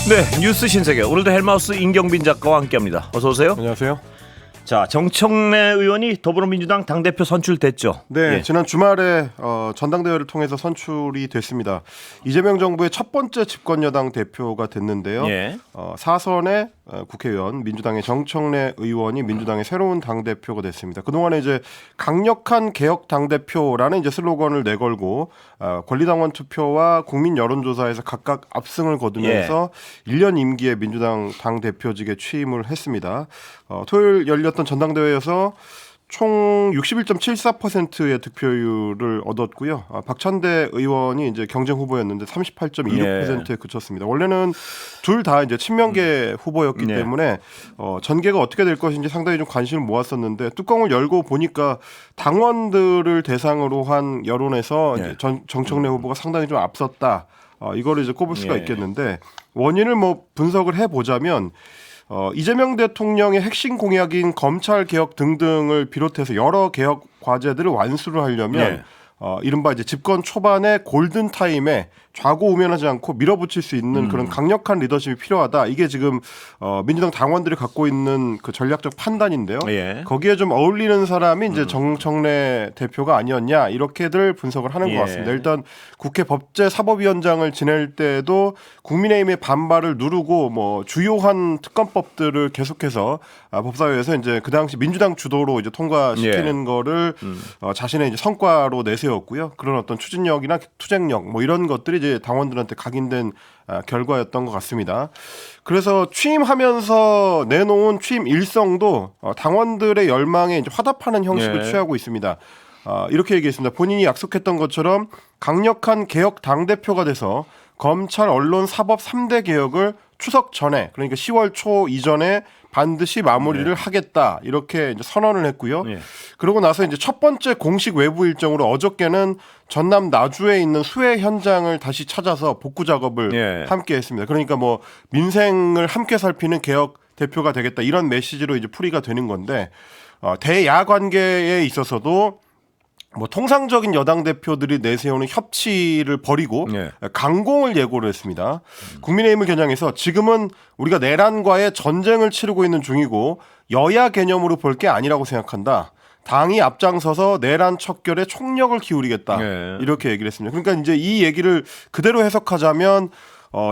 네, 뉴스 신세계 오늘도 헬마우스 임경빈 작가와 함께합니다. 어서 오세요. 안녕하세요. 자, 정청래 의원이 더불어민주당 당대표 선출됐죠. 네, 예. 지난 주말에 전당대회를 통해서 선출이 됐습니다. 이재명 정부의 첫 번째 집권여당 대표가 됐는데요. 예. 사선의 국회의원 민주당의 정청래 의원이 민주당의 새로운 당대표가 됐습니다. 그동안에 이제 강력한 개혁 당대표라는 이제 슬로건을 내걸고 권리당원 투표와 국민 여론조사에서 각각 압승을 거두면서 1년 임기에 민주당 당대표직에 취임을 했습니다. 토요일 열렸던 전당대회에서 총 61.74%의 득표율을 얻었고요. 박찬대 의원이 이제 경쟁 후보였는데 38.26%에 그쳤습니다. 원래는 둘 다 이제 친명계 후보였기 때문에 전개가 어떻게 될 것인지 상당히 좀 관심을 모았었는데 뚜껑을 열고 보니까 당원들을 대상으로 한 여론에서 이제 정청래 후보가 상당히 좀 앞섰다. 이거를 이제 꼽을 수가 있겠는데 원인을 뭐 분석을 해보자면. 이재명 대통령의 핵심 공약인 검찰 개혁 등등을 비롯해서 여러 개혁 과제들을 완수를 하려면 이른바 이제 집권 초반에 골든 타임에 좌고우면하지 않고 밀어붙일 수 있는 그런 강력한 리더십이 필요하다. 이게 지금 민주당 당원들이 갖고 있는 그 전략적 판단인데요. 거기에 좀 어울리는 사람이 이제 정청래 대표가 아니었냐 이렇게들 분석을 하는 것 같습니다. 일단 국회 법제사법위원장을 지낼 때도 국민의힘의 반발을 누르고 뭐 주요한 특검법들을 계속해서 법사위에서 이제 그 당시 민주당 주도로 이제 통과시키는 거를 자신의 이제 성과로 내세웠고요. 그런 어떤 추진력이나 투쟁력 뭐 이런 것들이 이제 당원들한테 각인된 결과였던 것 같습니다. 그래서 취임하면서 내놓은 취임 일성도 당원들의 열망에 이제 화답하는 형식을 취하고 있습니다. 이렇게 얘기했습니다. 본인이 약속했던 것처럼 강력한 개혁 당대표가 돼서 검찰, 언론, 사법 3대 개혁을 추석 전에 그러니까 10월 초 이전에 반드시 마무리를 하겠다 이렇게 이제 선언을 했고요. 그러고 나서 이제 첫 번째 공식 외부 일정으로 어저께는 전남 나주에 있는 수해 현장을 다시 찾아서 복구 작업을 함께 했습니다. 그러니까 뭐 민생을 함께 살피는 개혁 대표가 되겠다 이런 메시지로 이제 풀이가 되는 건데 대야 관계에 있어서도 뭐 통상적인 여당 대표들이 내세우는 협치를 버리고 강공을 예고를 했습니다. 국민의힘을 겨냥해서 지금은 우리가 내란과의 전쟁을 치르고 있는 중이고 여야 개념으로 볼 게 아니라고 생각한다. 당이 앞장서서 내란 척결에 총력을 기울이겠다. 이렇게 얘기를 했습니다. 그러니까 이제 이 얘기를 그대로 해석하자면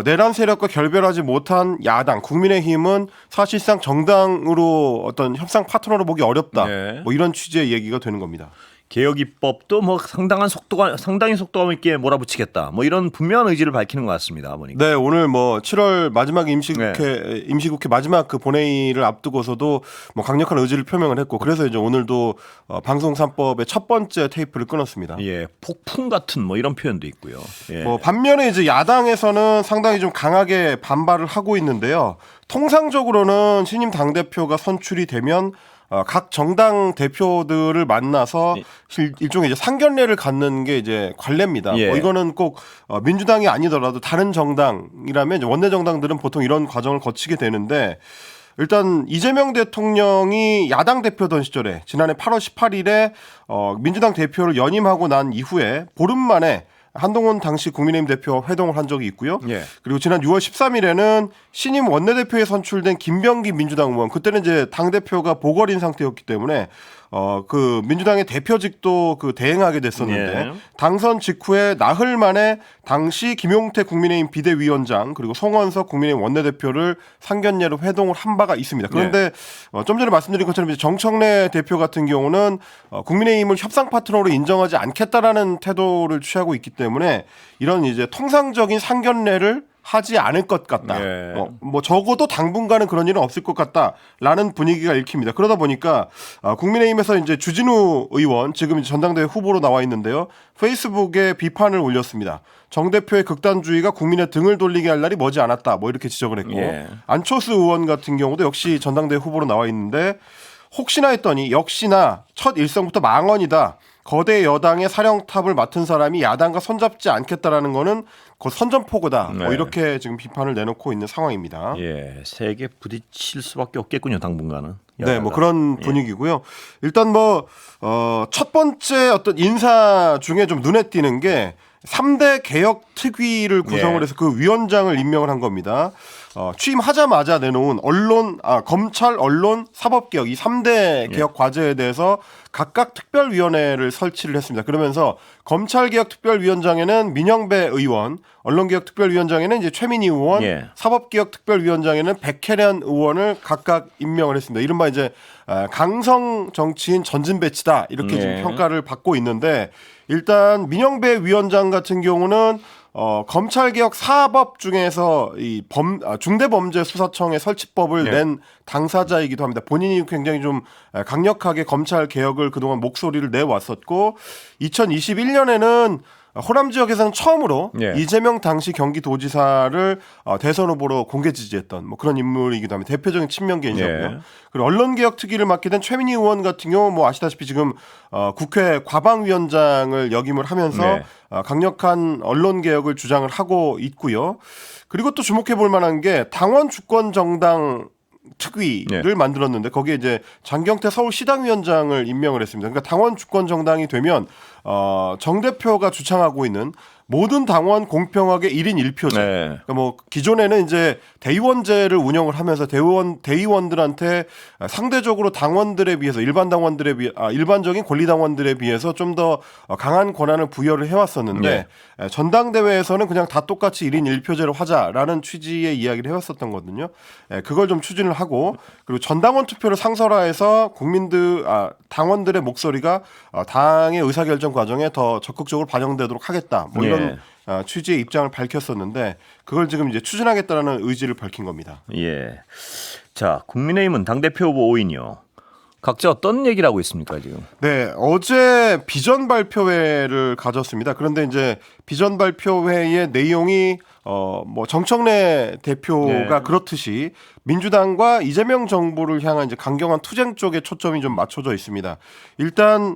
내란 세력과 결별하지 못한 야당 국민의힘은 사실상 정당으로 어떤 협상 파트너로 보기 어렵다. 뭐 이런 취지의 얘기가 되는 겁니다. 개혁 입법도 뭐 상당히 속도감 있게 몰아붙이겠다. 뭐 이런 분명한 의지를 밝히는 것 같습니다. 보니까. 네, 오늘 뭐 7월 마지막 임시국회 마지막 그 본회의를 앞두고서도 뭐 강력한 의지를 표명을 했고 그래서 이제 오늘도 방송 3법의 첫 번째 테이프를 끊었습니다. 폭풍 같은 뭐 이런 표현도 있고요. 뭐 반면에 이제 야당에서는 상당히 좀 강하게 반발을 하고 있는데요. 통상적으로는 신임 당대표가 선출이 되면 각 정당 대표들을 만나서 일종의 이제 상견례를 갖는 게 이제 관례입니다. 뭐 이거는 꼭 민주당이 아니더라도 다른 정당이라면 이제 원내 정당들은 보통 이런 과정을 거치게 되는데 일단 이재명 대통령이 야당 대표던 시절에 지난해 8월 18일에 민주당 대표를 연임하고 난 이후에 보름 만에 한동훈 당시 국민의힘 대표와 회동을 한 적이 있고요. 그리고 지난 6월 13일에는 신임 원내대표에 선출된 김병기 민주당 의원 그때는 이제 당대표가 보궐인 상태였기 때문에 그 민주당의 대표직도 그 대행하게 됐었는데 당선 직후에 나흘 만에 당시 김용태 국민의힘 비대위원장 그리고 송원석 국민의힘 원내대표를 상견례로 회동을 한 바가 있습니다. 그런데 좀 전에 말씀드린 것처럼 이제 정청래 대표 같은 경우는 국민의힘을 협상 파트너로 인정하지 않겠다라는 태도를 취하고 있기 때문에 이런 이제 통상적인 상견례를 하지 않을 것 같다. 뭐 적어도 당분간은 그런 일은 없을 것 같다라는 분위기가 읽힙니다. 그러다 보니까 국민의힘에서 이제 주진우 의원 지금 이제 전당대회 후보로 나와 있는데요. 페이스북에 비판을 올렸습니다. 정 대표의 극단주의가 국민의 등을 돌리게 할 날이 머지 않았다. 뭐 이렇게 지적을 했고 안초수 의원 같은 경우도 역시 전당대회 후보로 나와 있는데 혹시나 했더니 역시나 첫 일성부터 망언이다. 거대 여당의 사령탑을 맡은 사람이 야당과 손잡지 않겠다라는 거는 곧 선전포고다. 뭐 이렇게 지금 비판을 내놓고 있는 상황입니다. 세게 부딪힐 수밖에 없겠군요. 당분간은. 네, 뭐 그런 분위기고요. 일단 뭐 첫 번째 어떤 인사 중에 좀 눈에 띄는 게 3대 개혁 특위를 구성을 해서 그 위원장을 임명을 한 겁니다. 취임하자마자 내놓은 검찰, 언론, 사법개혁 이 3대 개혁 과제에 대해서 각각 특별위원회를 설치를 했습니다. 그러면서 검찰개혁특별위원장에는 민영배 의원, 언론개혁특별위원장에는 이제 최민희 의원, 사법개혁특별위원장에는 백혜련 의원을 각각 임명을 했습니다. 이른바 이제 강성 정치인 전진 배치다 이렇게 지금 평가를 받고 있는데 일단 민영배 위원장 같은 경우는 검찰개혁 사법 중에서 이 중대범죄수사청의 설치법을 낸 당사자이기도 합니다. 본인이 굉장히 좀 강력하게 검찰 개혁을 그동안 목소리를 내왔었고 2021년에는 호남 지역에서는 처음으로 이재명 당시 경기도지사를 대선 후보로 공개 지지했던 뭐 그런 인물이기도 합니다. 대표적인 친명계 인사고요. 그리고 언론개혁 특위를 맡게 된 최민희 의원 같은 경우 뭐 아시다시피 지금 국회 과방위원장을 역임을 하면서 강력한 언론개혁을 주장을 하고 있고요. 그리고 또 주목해 볼 만한 게 당원 주권 정당 특위를 만들었는데 거기에 이제 장경태 서울시당위원장을 임명을 했습니다. 그러니까 당원 주권 정당이 되면 정 대표가 주창하고 있는 모든 당원 공평하게 1인 1표제. 그러니까 뭐 기존에는 이제 대의원제를 운영을 하면서 대의원들한테 상대적으로 당원들에 비해서 일반적인 권리당원들에 비해서 좀 더 강한 권한을 부여를 해왔었는데 전당대회에서는 그냥 다 똑같이 1인 1표제로 하자라는 취지의 이야기를 해왔었던 거거든요. 그걸 좀 추진을 하고 그리고 전당원 투표를 상설화해서 당원들의 목소리가 당의 의사결정 과정에 더 적극적으로 반영되도록 하겠다. 뭐 이런 취지의 입장을 밝혔었는데 그걸 지금 이제 추진하겠다라는 의지를 밝힌 겁니다. 자, 국민의힘은 당대표 후보 5인이요. 각자 어떤 얘기를 하고 있습니까 지금? 네, 어제 비전 발표회를 가졌습니다. 그런데 이제 비전 발표회의 내용이 뭐 정청래 대표가 그렇듯이 민주당과 이재명 정부를 향한 이제 강경한 투쟁 쪽에 초점이 좀 맞춰져 있습니다. 일단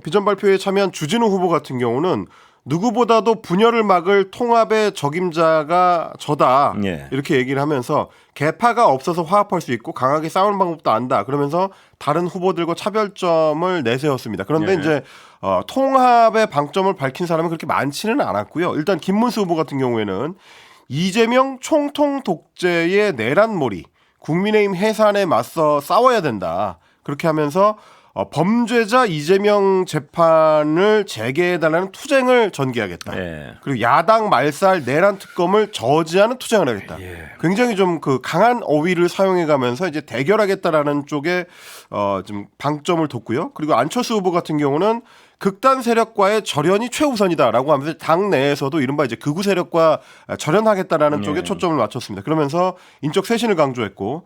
비전 발표회에 참여한 주진우 후보 같은 경우는 누구보다도 분열을 막을 통합의 적임자가 저다 이렇게 얘기를 하면서 개파가 없어서 화합할 수 있고 강하게 싸우는 방법도 안다 그러면서 다른 후보들과 차별점을 내세웠습니다. 그런데 이제 통합의 방점을 밝힌 사람은 그렇게 많지는 않았고요. 일단 김문수 후보 같은 경우에는 이재명 총통 독재의 내란몰이 국민의힘 해산에 맞서 싸워야 된다 그렇게 하면서 범죄자 이재명 재판을 재개해달라는 투쟁을 전개하겠다. 그리고 야당 말살 내란 특검을 저지하는 투쟁을 하겠다. 굉장히 좀 그 강한 어휘를 사용해가면서 이제 대결하겠다라는 쪽에 좀 방점을 뒀고요. 그리고 안철수 후보 같은 경우는 극단 세력과의 절연이 최우선이다라고 하면서 당 내에서도 이른바 이제 극우 세력과 절연하겠다라는 쪽에 초점을 맞췄습니다. 그러면서 인적 쇄신을 강조했고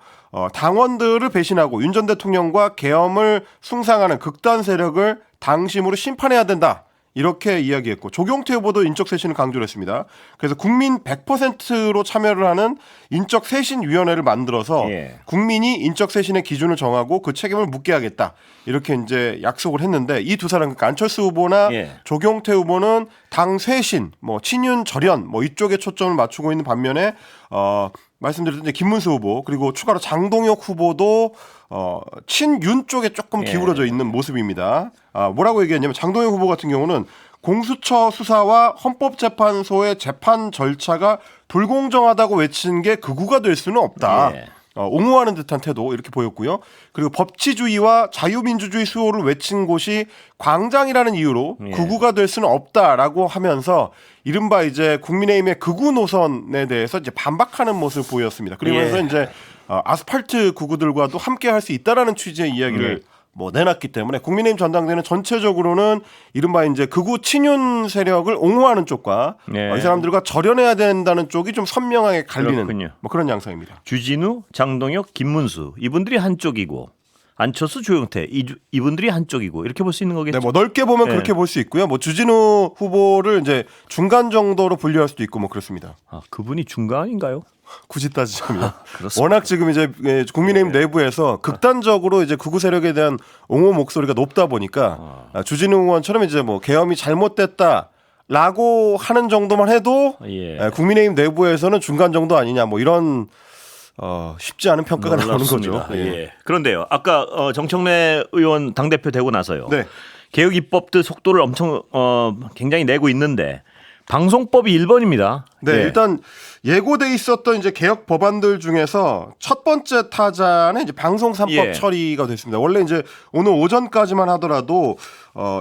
당원들을 배신하고 윤 전 대통령과 계엄을 숭상하는 극단 세력을 당심으로 심판해야 된다. 이렇게 이야기했고 조경태 후보도 인적 쇄신을 강조를 했습니다. 그래서 국민 100%로 참여를 하는 인적 쇄신 위원회를 만들어서 국민이 인적 쇄신의 기준을 정하고 그 책임을 묻게 하겠다. 이렇게 이제 약속을 했는데 이 두 사람 그러니까 안철수 후보나 조경태 후보는 당 쇄신, 뭐 친윤 절연 뭐 이쪽에 초점을 맞추고 있는 반면에 말씀드렸던 김문수 후보 그리고 추가로 장동혁 후보도 친윤 쪽에 조금 기울어져 있는 모습입니다. 뭐라고 얘기했냐면 장동혁 후보 같은 경우는 공수처 수사와 헌법재판소의 재판 절차가 불공정하다고 외친 게 극우가 될 수는 없다. 옹호하는 듯한 태도 이렇게 보였고요. 그리고 법치주의와 자유민주주의 수호를 외친 곳이 광장이라는 이유로 극우가 될 수는 없다라고 하면서 이른바 이제 국민의힘의 극우 노선에 대해서 이제 반박하는 모습을 보였습니다. 그러면서 이제 아스팔트 극우들과도 함께 할 수 있다라는 취지의 이야기를 뭐 내놨기 때문에 국민의힘 전당대회는 전체적으로는 이른바 이제 극우 친윤 세력을 옹호하는 쪽과 이 사람들과 절연해야 된다는 쪽이 좀 선명하게 갈리는 뭐 그런 양상입니다. 주진우, 장동혁, 김문수 이분들이 한쪽이고 안철수, 조영태 이분들이 한쪽이고 이렇게 볼 수 있는 거겠죠. 네, 뭐 넓게 보면 그렇게 볼 수 있고요. 뭐 주진우 후보를 이제 중간 정도로 분류할 수도 있고 뭐 그렇습니다. 그분이 중간인가요? 굳이 따지자면 워낙 지금 이제 국민의힘 내부에서 극단적으로 이제 극우 세력에 대한 옹호 목소리가 높다 보니까 주진우 의원처럼 이제 뭐 계엄이 잘못됐다라고 하는 정도만 해도 국민의힘 내부에서는 중간 정도 아니냐 뭐 이런 쉽지 않은 평가가 나오는 놀랍습니다. 거죠. 예. 그런데요, 아까 정청래 의원 당대표 되고 나서요. 네. 개혁 입법도 속도를 엄청 굉장히 내고 있는데 방송법이 1번입니다. 네, 일단 예고돼 있었던 이제 개혁 법안들 중에서 첫 번째 타자는 이제 방송 3법 처리가 됐습니다. 원래 이제 오늘 오전까지만 하더라도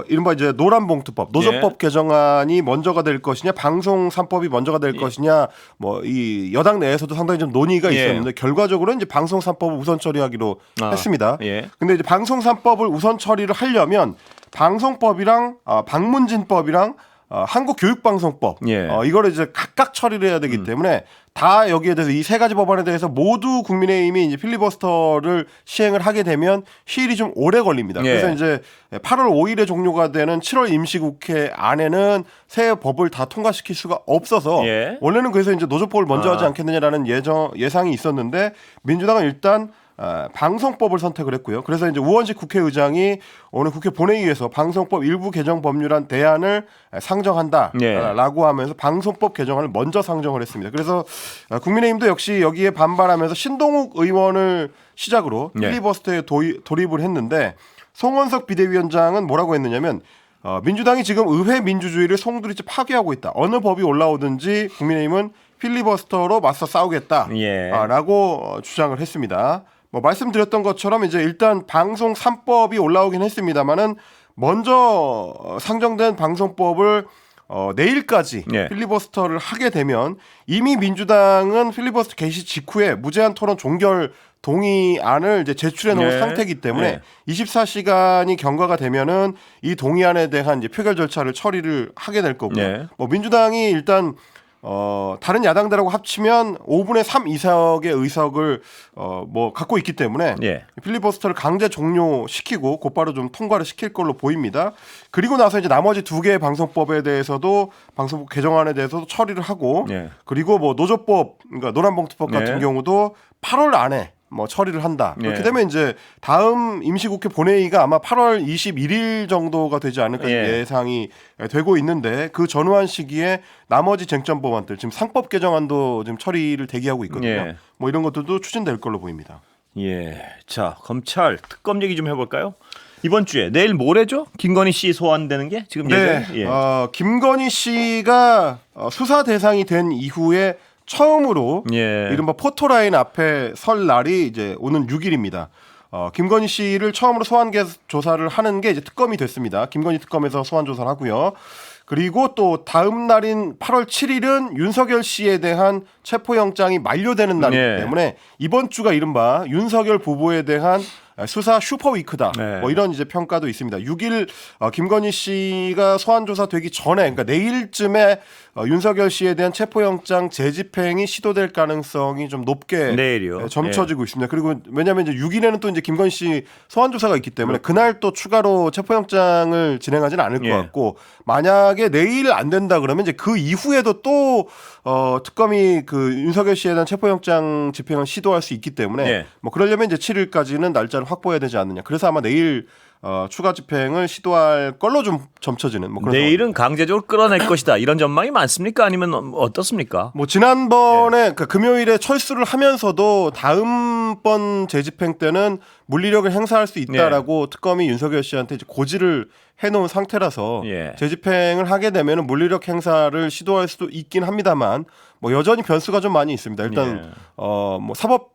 이른바 이제 노란봉투법, 노조법 개정안이 먼저가 될 것이냐, 방송 3법이 먼저가 될 것이냐, 뭐 이 여당 내에서도 상당히 좀 논의가 있었는데 결과적으로 이제 방송 3법을 우선 처리하기로 했습니다. 근데 이제 방송 3법을 우선 처리를 하려면 방송법이랑 방문진법이랑 한국교육방송법 이거를 이제 각각 처리를 해야 되기 때문에 다 여기에 대해서 이 세 가지 법안에 대해서 모두 국민의힘이 이제 필리버스터를 시행을 하게 되면 시일이 좀 오래 걸립니다. 그래서 이제 8월 5일에 종료가 되는 7월 임시국회 안에는 새 법을 다 통과시킬 수가 없어서 원래는 그래서 이제 노조법을 먼저 하지 않겠느냐라는 예상이 있었는데 민주당은 일단 방송법을 선택을 했고요. 그래서 이제 우원식 국회의장이 오늘 국회 본회의에서 방송법 일부 개정 법률안 대안을 상정한다라고 하면서 방송법 개정안을 먼저 상정을 했습니다. 그래서 국민의힘도 역시 여기에 반발하면서 신동욱 의원을 시작으로 필리버스터에 돌입을 했는데 송원석 비대위원장은 뭐라고 했느냐면 민주당이 지금 의회 민주주의를 송두리째 파괴하고 있다. 어느 법이 올라오든지 국민의힘은 필리버스터로 맞서 싸우겠다라고 주장을 했습니다. 뭐 말씀드렸던 것처럼 이제 일단 방송 3법이 올라오긴 했습니다만은 먼저 상정된 방송법을 내일까지 필리버스터를 하게 되면 이미 민주당은 필리버스터 개시 직후에 무제한 토론 종결 동의안을 이제 제출해 놓은 상태이기 때문에 24시간이 경과가 되면은 이 동의안에 대한 이제 표결 절차를 처리를 하게 될 거고요. 뭐 민주당이 일단 다른 야당들하고 합치면 5분의 3 이상의 의석을 뭐 갖고 있기 때문에 필리버스터를 강제 종료시키고 곧바로 좀 통과를 시킬 걸로 보입니다. 그리고 나서 이제 나머지 두 개의 방송법에 대해서도 방송법 개정안에 대해서도 처리를 하고 그리고 뭐 노조법 그러니까 노란봉투법 같은 경우도 8월 안에 뭐 처리를 한다. 그렇게 되면 이제 다음 임시국회 본회의가 아마 8월 21일 정도가 되지 않을까 예상이 되고 있는데 그 전후한 시기에 나머지 쟁점 법안들 지금 상법 개정안도 지금 처리를 대기하고 있거든요. 뭐 이런 것들도 추진될 걸로 보입니다. 자, 검찰 특검 얘기 좀 해볼까요? 이번 주에 내일 모레죠? 김건희 씨 소환되는 게 지금 김건희 씨가 수사 대상이 된 이후에 처음으로 이른바 포토라인 앞에 설 날이 이제 오는 6일입니다. 김건희 씨를 처음으로 소환 조사를 하는 게 이제 특검이 됐습니다. 김건희 특검에서 소환 조사를 하고요. 그리고 또 다음 날인 8월 7일은 윤석열 씨에 대한 체포영장이 만료되는 날이기 때문에 이번 주가 이른바 윤석열 부부에 대한 수사 슈퍼위크다. 뭐 이런 이제 평가도 있습니다. 6일 김건희 씨가 소환 조사 되기 전에 그러니까 내일쯤에 윤석열 씨에 대한 체포영장 재집행이 시도될 가능성이 좀 높게 점쳐지고 있습니다. 그리고 왜냐하면 이제 6일에는 또 이제 김건희 씨 소환 조사가 있기 때문에 그날 또 추가로 체포영장을 진행하지는 않을 것 같고 만약에 내일 안 된다 그러면 이제 그 이후에도 또 특검이 그 윤석열 씨에 대한 체포영장 집행을 시도할 수 있기 때문에 뭐 그러려면 이제 7일까지는 날짜를 확보해야 되지 않느냐. 그래서 아마 내일 추가 집행을 시도할 걸로 좀 점쳐지는. 뭐 그런 내일은 강제적으로 끌어낼 것이다. 이런 전망이 많습니까? 아니면 어떻습니까? 뭐 지난번에 그러니까 금요일에 철수를 하면서도 다음번 재집행 때는 물리력을 행사할 수 있다라고 특검이 윤석열 씨한테 이제 고지를 해놓은 상태라서 재집행을 하게 되면 물리력 행사를 시도할 수도 있긴 합니다만 뭐 여전히 변수가 좀 많이 있습니다. 일단 뭐 사법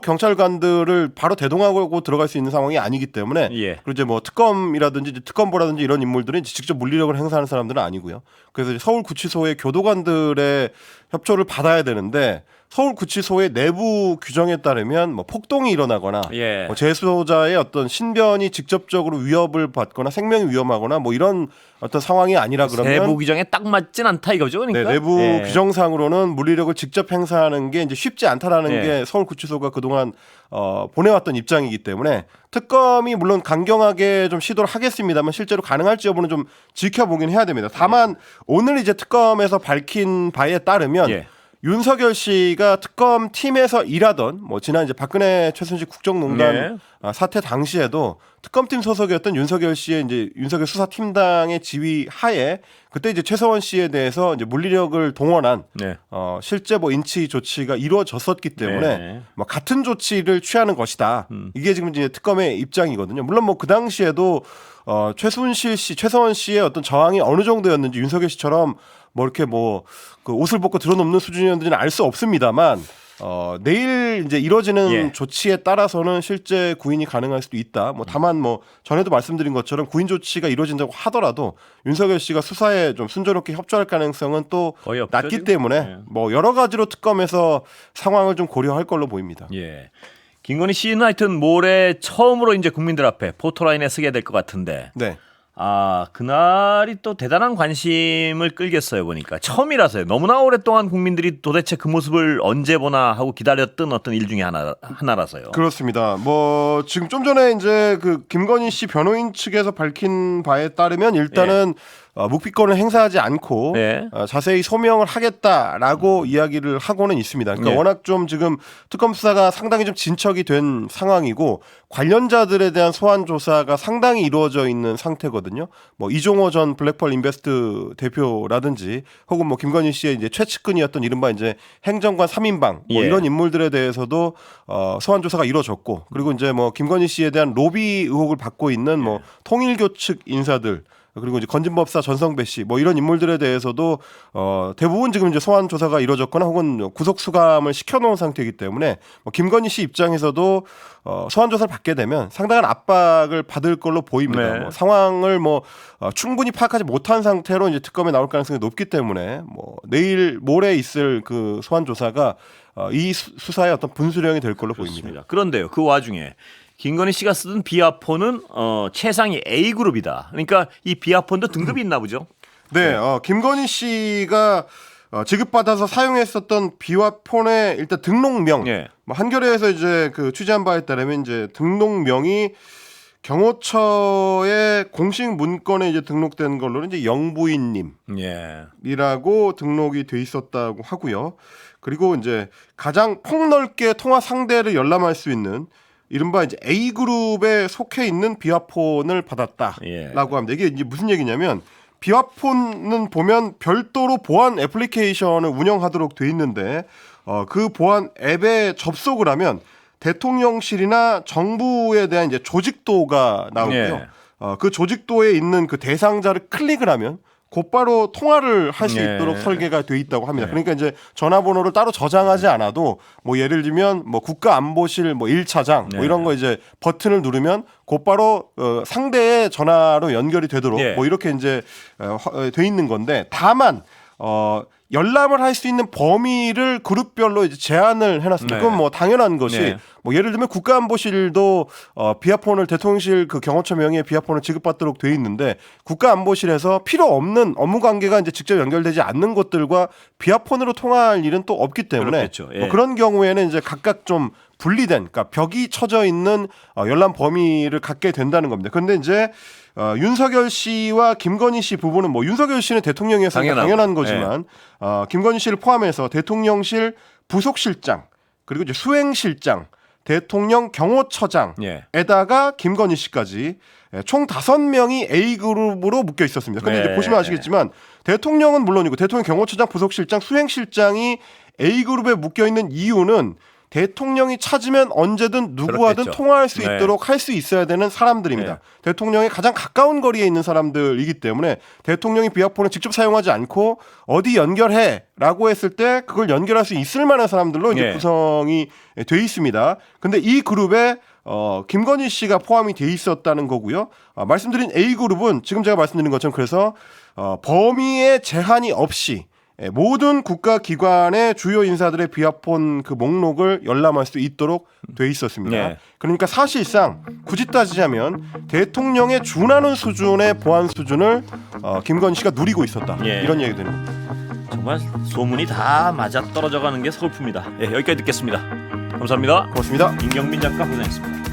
경찰관들을 바로 대동하고 들어갈 수 있는 상황이 아니기 때문에 그리고 이제 뭐 특검이라든지 특검보라든지 이런 인물들은 직접 물리력을 행사하는 사람들은 아니고요. 그래서 서울구치소의 교도관들의 협조를 받아야 되는데 서울구치소의 내부 규정에 따르면 뭐 폭동이 일어나거나 뭐 재수자의 어떤 신변이 직접적으로 위협을 받거나 생명이 위험하거나 뭐 이런 어떤 상황이 아니라 그러면 내부 규정에 딱 맞진 않다 이거죠, 그러니까. 내부 규정상으로는 물리력을 직접 행사하는 게 이제 쉽지 않다라는 게 서울구치소가 그동안 보내왔던 입장이기 때문에 특검이 물론 강경하게 좀 시도를 하겠습니다만 실제로 가능할지 여부는 좀 지켜보긴 해야 됩니다. 다만 오늘 이제 특검에서 밝힌 바에 따르면 윤석열 씨가 특검 팀에서 일하던 뭐 지난 이제 박근혜 최순실 국정농단 사태 당시에도 특검팀 소속이었던 윤석열 씨의 이제 윤석열 수사팀장의 지휘 하에 그때 이제 최서원 씨에 대해서 이제 물리력을 동원한 실제 뭐 인치 조치가 이루어졌었기 때문에 뭐 같은 조치를 취하는 것이다. 이게 지금 이제 특검의 입장이거든요. 물론 뭐 그 당시에도 최순실 씨, 최서원 씨의 어떤 저항이 어느 정도였는지 윤석열 씨처럼 뭐 이렇게 뭐 그 옷을 벗고 드러눕는 수준이었는지는 알 수 없습니다만 내일 이제 이뤄지는 조치에 따라서는 실제 구인이 가능할 수도 있다. 뭐 다만 뭐 전에도 말씀드린 것처럼 구인 조치가 이루어진다고 하더라도 윤석열 씨가 수사에 좀 순조롭게 협조할 가능성은 또 거의 없죠, 낮기 지금? 때문에 뭐 여러 가지로 특검에서 상황을 좀 고려할 걸로 보입니다. 예. 김건희 씨는 하여튼 모레 처음으로 이제 국민들 앞에 포토라인에 서게 될 것 같은데. 네. 그날이 또 대단한 관심을 끌겠어요, 보니까. 처음이라서요. 너무나 오랫동안 국민들이 도대체 그 모습을 언제 보나 하고 기다렸던 어떤 일 중에 하나라서요. 그렇습니다. 뭐 지금 좀 전에 이제 그 김건희 씨 변호인 측에서 밝힌 바에 따르면 일단은 묵비권을 행사하지 않고 자세히 소명을 하겠다라고 이야기를 하고는 있습니다. 그러니까 워낙 좀 지금 특검 수사가 상당히 좀 진척이 된 상황이고 관련자들에 대한 소환 조사가 상당히 이루어져 있는 상태거든요. 뭐 이종호 전 블랙펄 인베스트 대표라든지 혹은 뭐 김건희 씨의 이제 최측근이었던 이른바 이제 행정관 3인방 뭐 이런 인물들에 대해서도 소환 조사가 이루어졌고 그리고 이제 뭐 김건희 씨에 대한 로비 의혹을 받고 있는 뭐 통일교 측 인사들 그리고 이제 건진법사 전성배 씨 뭐 이런 인물들에 대해서도 대부분 지금 이제 소환 조사가 이루어졌거나 혹은 구속 수감을 시켜놓은 상태이기 때문에 뭐 김건희 씨 입장에서도 소환 조사를 받게 되면 상당한 압박을 받을 걸로 보입니다. 뭐 상황을 뭐 충분히 파악하지 못한 상태로 이제 특검에 나올 가능성이 높기 때문에 뭐 내일 모레 있을 그 소환 조사가 이 수사의 어떤 분수령이 될 걸로 보입니다. 그런데요, 그 와중에. 김건희 씨가 쓰던 비아폰은 최상위 A그룹이다. 그러니까 이 비아폰도 등급이 있나 보죠? 네, 김건희 씨가 지급받아서 사용했었던 비아폰의 일단 등록명, 뭐 한겨레에서 이제 그 취재한 바에 따르면 이제 등록명이 경호처의 공식 문건에 이제 등록된 걸로는 이제 영부인님이라고 등록이 돼 있었다고 하고요. 그리고 이제 가장 폭넓게 통화 상대를 열람할 수 있는 이른바 이제 A그룹에 속해 있는 비화폰을 받았다라고 합니다. 이게 이제 무슨 얘기냐면 비화폰은 보면 별도로 보안 애플리케이션을 운영하도록 돼 있는데 그 보안 앱에 접속을 하면 대통령실이나 정부에 대한 이제 조직도가 나오고요. 그 조직도에 있는 그 대상자를 클릭을 하면 곧바로 통화를 할 수 있도록 설계가 돼 있다고 합니다. 그러니까 이제 전화번호를 따로 저장하지 않아도 뭐 예를 들면 뭐 국가안보실 뭐 1차장 뭐 이런 거 이제 버튼을 누르면 곧바로 상대의 전화로 연결이 되도록 뭐 이렇게 이제 돼 있는 건데 다만 열람을 할 수 있는 범위를 그룹별로 이제 제한을 해놨습니다. 그건 뭐 당연한 것이 뭐 예를 들면 국가안보실도 비아폰을 대통령실 그 경호처 명의의 비아폰을 지급받도록 돼 있는데 국가안보실에서 필요 없는 업무 관계가 이제 직접 연결되지 않는 것들과 비아폰으로 통화할 일은 또 없기 때문에 뭐 그런 경우에는 이제 각각 좀 분리된, 그러니까 벽이 쳐져 있는 열람 범위를 갖게 된다는 겁니다. 그런데 이제 윤석열 씨와 김건희 씨 부부는 뭐 윤석열 씨는 대통령이었으니까 당연한 거지만 김건희 씨를 포함해서 대통령실 부속실장 그리고 이제 수행실장, 대통령 경호처장에다가 김건희 씨까지 총 5명이 A그룹으로 묶여 있었습니다. 근데 이제 보시면 아시겠지만 대통령은 물론이고 대통령 경호처장, 부속실장, 수행실장이 A그룹에 묶여 있는 이유는 대통령이 찾으면 언제든 누구와든 통화할 수 있도록 할 수 있어야 되는 사람들입니다. 대통령이 가장 가까운 거리에 있는 사람들이기 때문에 대통령이 비아폰을 직접 사용하지 않고 어디 연결해라고 했을 때 그걸 연결할 수 있을 만한 사람들로 이제 구성이 돼 있습니다. 근데 이 그룹에 김건희 씨가 포함이 돼 있었다는 거고요. 말씀드린 A그룹은 지금 제가 말씀드린 것처럼 그래서 범위에 제한이 없이 모든 국가기관의 주요 인사들의 비아폰 그 목록을 열람할 수 있도록 돼 있었습니다. 그러니까 사실상 굳이 따지자면 대통령에 준하는 수준의 보안 수준을 김건희 씨가 누리고 있었다. 이런 얘기 되는 겁니다. 정말 소문이 다 맞아 떨어져 가는 게 서글픕니다. 여기까지 듣겠습니다. 감사합니다. 고맙습니다. 임경민 작가 고생했습니다.